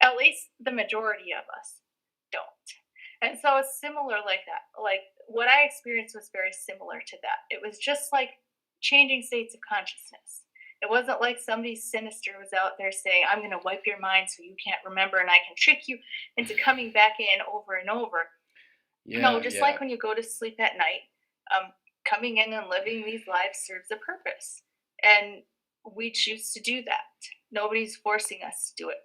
At least the majority of us don't. And so it's similar like that. Like what I experienced was very similar to that. It was just like changing states of consciousness. It wasn't like somebody sinister was out there saying, I'm going to wipe your mind so you can't remember and I can trick you into coming back in over and over. No, just like when you go to sleep at night, coming in and living these lives serves a purpose. And we choose to do that. Nobody's forcing us to do it.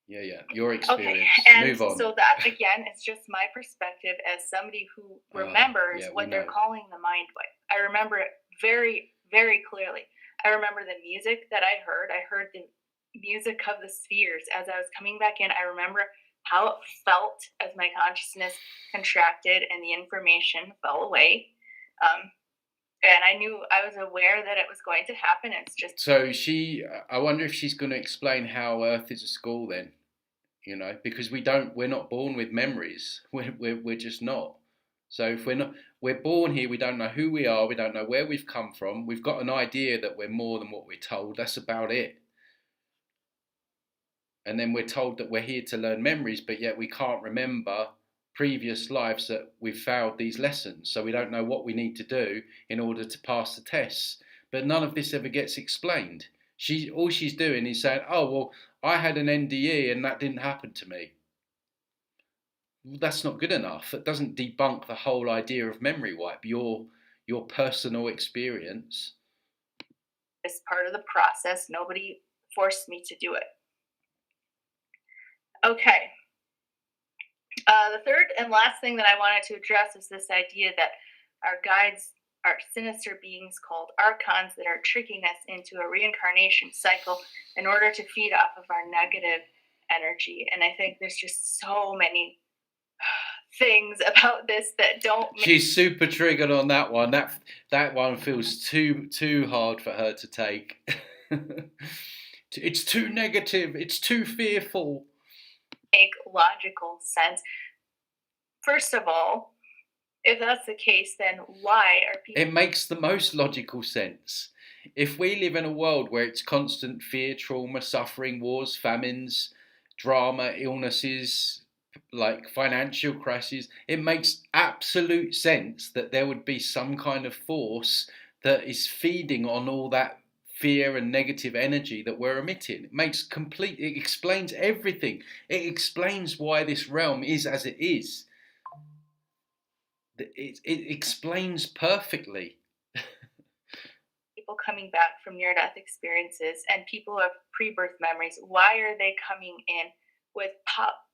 Yeah. Your experience. Okay, and move on. So that again is just my perspective as somebody who remembers what they're calling the mind wipe. I remember it very, very clearly. I remember the music that I heard. I heard the music of the spheres as I was coming back in. I remember how it felt as my consciousness contracted and the information fell away. And I knew, I was aware that it was going to happen. It's just so I wonder if she's going to explain how Earth is a school then. Because we're not born with memories. We're just not. So if we're born here, we don't know who we are, we don't know where we've come from. We've got an idea that we're more than what we're told. That's about it. And then we're told that we're here to learn memories, but yet we can't remember previous lives that we've failed these lessons. So we don't know what we need to do in order to pass the tests. But none of this ever gets explained. All she's doing is saying, oh, well, I had an NDE and that didn't happen to me. That's not good enough. It doesn't debunk the whole idea of memory wipe, your personal experience. It's part of the process. Nobody forced me to do it. Okay. The third and last thing that I wanted to address is this idea that our guides are sinister beings called archons that are tricking us into a reincarnation cycle in order to feed off of our negative energy. And I think there's just so many things about this that don't. She's super triggered on that one. That one feels too hard for her to take. It's too negative. It's too fearful. Make logical sense. First of all, if that's the case, then why are people? It makes the most logical sense. If we live in a world where it's constant fear, trauma, suffering, wars, famines, drama, illnesses, like financial crashes, it makes absolute sense that there would be some kind of force that is feeding on all that fear and negative energy that we're emitting. It explains everything. It explains why this realm is as it is. It explains perfectly. People coming back from near-death experiences and people who have pre-birth memories, why are they coming in with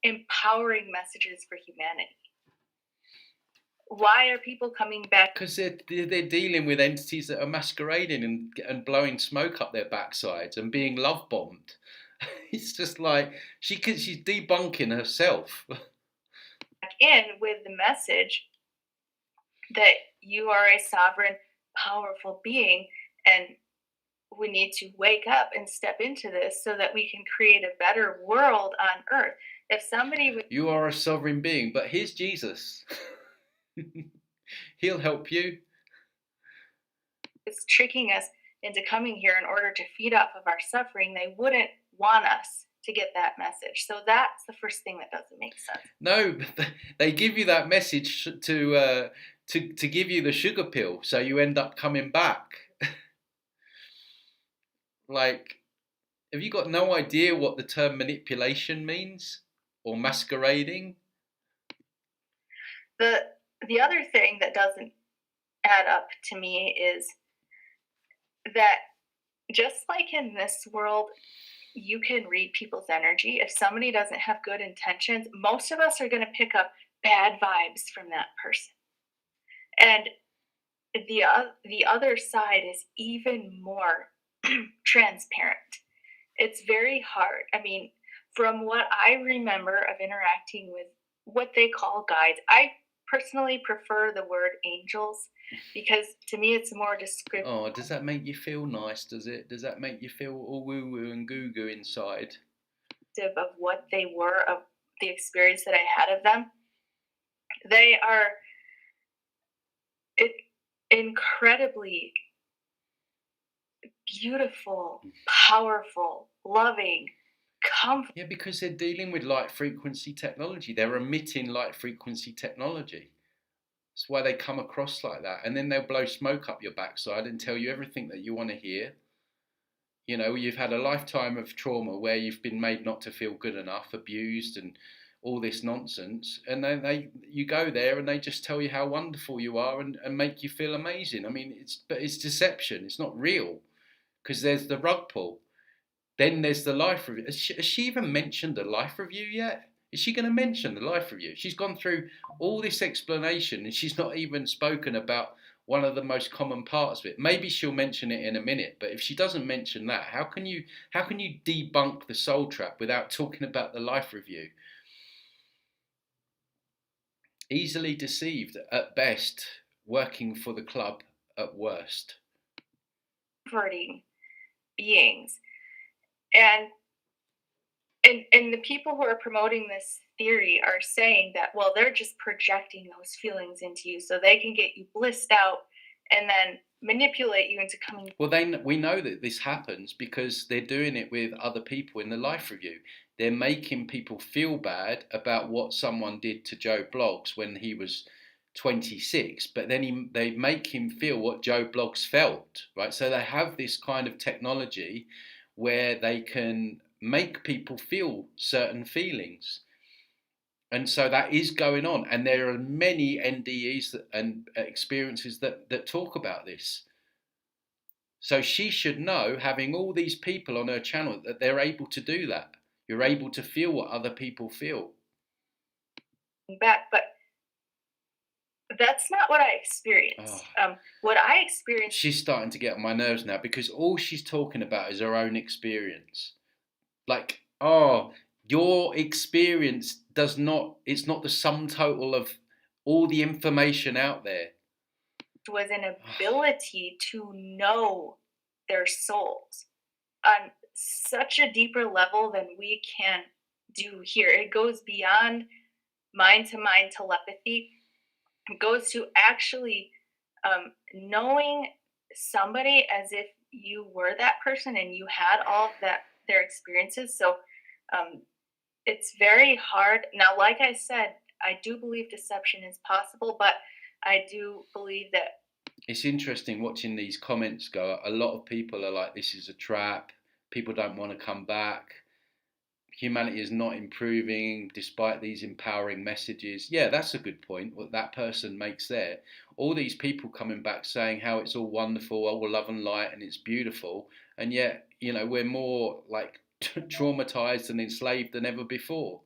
empowering messages for humanity? Why are people coming back? Because they're dealing with entities that are masquerading and blowing smoke up their backsides and being love bombed. It's just like she's debunking herself. In with the message that you are a sovereign, powerful being, and we need to wake up and step into this so that we can create a better world on Earth. If somebody you are a sovereign being, but here's Jesus. He'll help you. It's tricking us into coming here in order to feed off of our suffering. They wouldn't want us to get that message. So that's the first thing that doesn't make sense. No, they give you that message to give you the sugar pill, so you end up coming back. Like, have you got no idea what the term manipulation means or masquerading? The other thing that doesn't add up to me is that just like in this world, you can read people's energy. If somebody doesn't have good intentions, most of us are going to pick up bad vibes from that person. And the other side is even more transparent. It's very hard. I mean, from what I remember of interacting with what they call guides, I personally prefer the word angels because to me it's more descriptive Oh, does that make you feel nice? Does it? Does that make you feel all woo woo and goo goo inside? of what they were, of the experience that I had of them. They are it, incredibly beautiful, powerful, loving, comforting. Yeah, because they're dealing with light frequency technology. They're emitting light frequency technology. That's why they come across like that. And then they'll blow smoke up your backside and tell you everything that you want to hear. You know, you've had a lifetime of trauma where you've been made not to feel good enough, abused, and all this nonsense. And then you go there and they just tell you how wonderful you are and make you feel amazing. I mean, but it's deception. It's not real because there's the rug pull. Then there's the life review. Has she even mentioned the life review yet? Is she going to mention the life review? She's gone through all this explanation and she's not even spoken about one of the most common parts of it. Maybe she'll mention it in a minute, but if she doesn't mention that, how can you debunk the soul trap without talking about the life review? Easily deceived at best, working for the club at worst. Beings. And and the people who are promoting this theory are saying that, well, they're just projecting those feelings into you so they can get you blissed out and then manipulate you into coming. Well, we know that this happens because they're doing it with other people in the life review. They're making people feel bad about what someone did to Joe Bloggs when he was 26, but then they make him feel what Joe Bloggs felt, right? So they have this kind of technology where they can make people feel certain feelings. And so that is going on. And there are many NDEs and experiences that talk about this. So she should know, having all these people on her channel, that they're able to do that. You're able to feel what other people feel. Back, but that's not what I Oh, experienced. What I experienced. she's starting to get on my nerves now because all she's talking about is her own experience. Like, oh, your experience it's not the sum total of all the information out there. Was an ability to know their souls on such a deeper level than we can do here. It goes beyond mind to mind telepathy. It goes to actually knowing somebody as if you were that person and you had all of that their experiences. So it's very hard. Now, like I said, I do believe deception is possible, but I do believe that It's interesting watching these comments go. A lot of people are like, this is a trap. People don't want to come back. Humanity is not improving despite these empowering messages. Yeah, that's a good point, what that person makes there. All these people coming back saying how it's all wonderful, all love and light, and it's beautiful. And yet, we're more like traumatized and enslaved than ever before.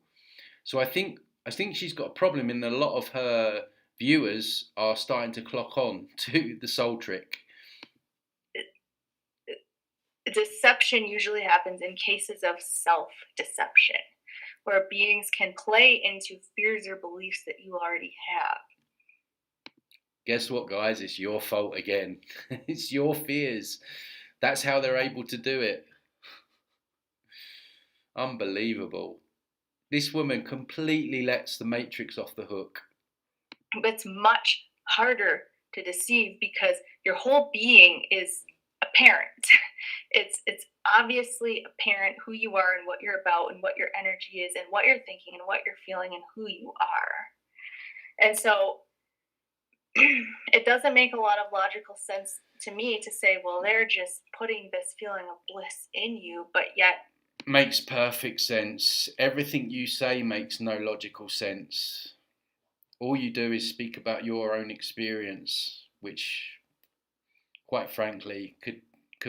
So I think she's got a problem in that a lot of her viewers are starting to clock on to the soul trick. deception usually happens in cases of self deception, where beings can play into fears or beliefs that you already have. Guess what, guys? It's your fault again. It's your fears. That's how they're able to do it. Unbelievable. This woman completely lets the Matrix off the hook. But it's much harder to deceive because your whole being is apparent. It's obviously apparent who you are and what you're about and what your energy is and what you're thinking and what you're feeling and who you are. And so it doesn't make a lot of logical sense to me to say, well, they're just putting this feeling of bliss in you, but yet Makes perfect sense. Everything you say makes no logical sense. All you do is speak about your own experience, which, quite frankly, could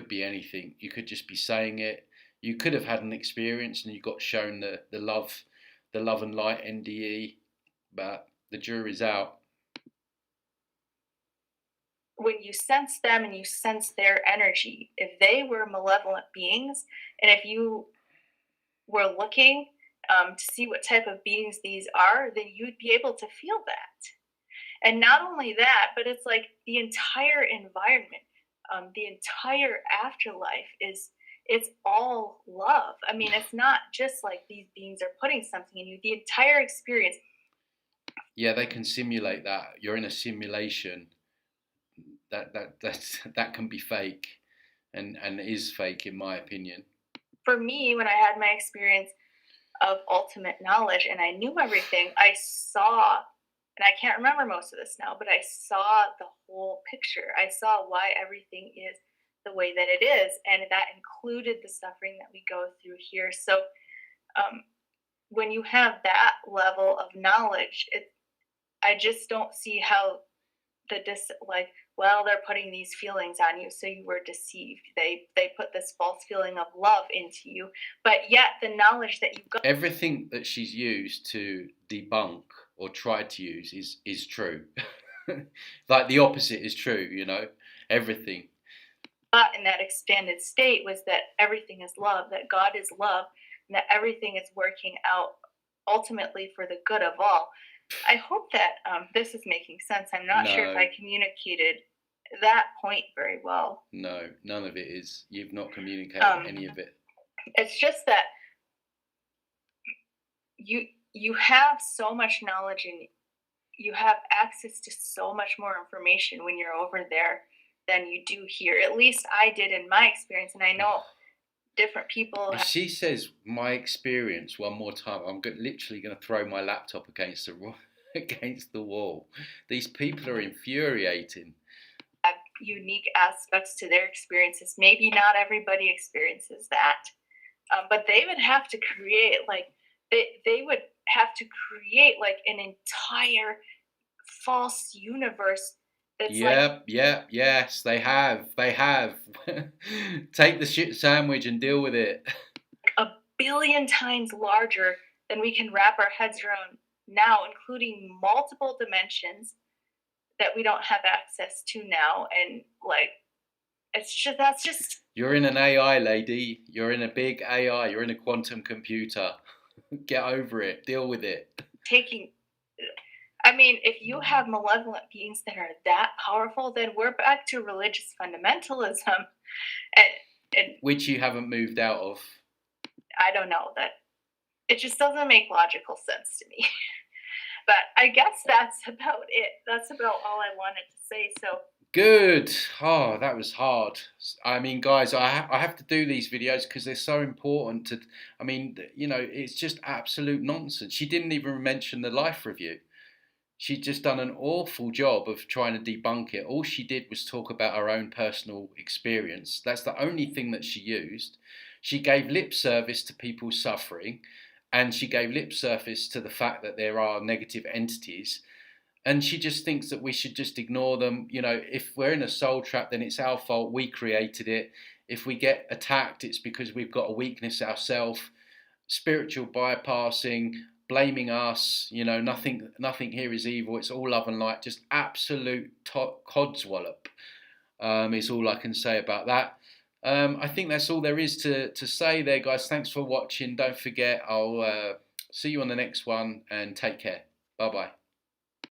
be anything. You could just be saying it. You could have had an experience and you got shown the love and light NDE, but the jury's out. when you sense them and you sense their energy, if they were malevolent beings, and if you were looking to see what type of beings these are, then you'd be able to feel that. And not only that, but it's like the entire environment, the entire afterlife is, it's all love. I mean, it's not just like these beings are putting something in you. The entire experience. Yeah, they can simulate that. You're in a simulation. That can be fake, and is fake in my opinion. For me, when I had my experience of ultimate knowledge and I knew everything, I saw, and I can't remember most of this now, but I saw the whole picture. I saw why everything is the way that it is, and that included the suffering that we go through here. So, um, when you have that level of knowledge, I just don't see how like, well, they're putting these feelings on you, so you were deceived. They put this false feeling of love into you, but yet the knowledge that you got. Everything that she's used to debunk or tried to use is true. Like the opposite is true, you know. Everything. But in that expanded state was that everything is love, that God is love, and that everything is working out ultimately for the good of all. I hope that this is making sense. I'm not sure if No, I communicated that point very well. no, none of it is. You've not communicated Um, any of it. it's just that you have so much knowledge and you have access to so much more information when you're over there than you do here. At least I did in my experience, and I know different people If she says my experience one more time, literally going to throw my laptop against the against the wall. These people are infuriating. have unique aspects to their experiences. Maybe not everybody experiences that, but they would have to create like they would have to create like an entire false universe that's like Yep, yep, yes, they have. They have. Take the shit sandwich and deal with it. a billion times larger than we can wrap our heads around now, including multiple dimensions that we don't have access to now. And like, it's just, that's just You're in an AI, lady. You're in a big AI. You're in a quantum computer. Get over it. Deal with it. taking. I mean, if you have malevolent beings that are that powerful, then we're back to religious fundamentalism. And, and Which you haven't moved out of. I don't know, that it just doesn't make logical sense to me. But I guess that's about it. That's about all I wanted to say. So Good. Oh, that was hard. I mean, guys, I have to do these videos because they're so important to. I mean, you know, it's just absolute nonsense. She didn't even mention the life review. She'd just done an awful job of trying to debunk it. All she did was talk about her own personal experience. That's the only thing that she used. She gave lip service to people suffering, and she gave lip service to the fact that there are negative entities. And she just thinks that we should just ignore them. You know, if we're in a soul trap, then it's our fault. We created it. If we get attacked, it's because we've got a weakness ourselves. Spiritual bypassing, blaming us. You know, nothing here is evil. It's all love and light. Just absolute codswallop is all I can say about that. I think that's all there is to say there, guys. Thanks for watching. Don't forget, I'll see you on the next one, and take care. Bye bye.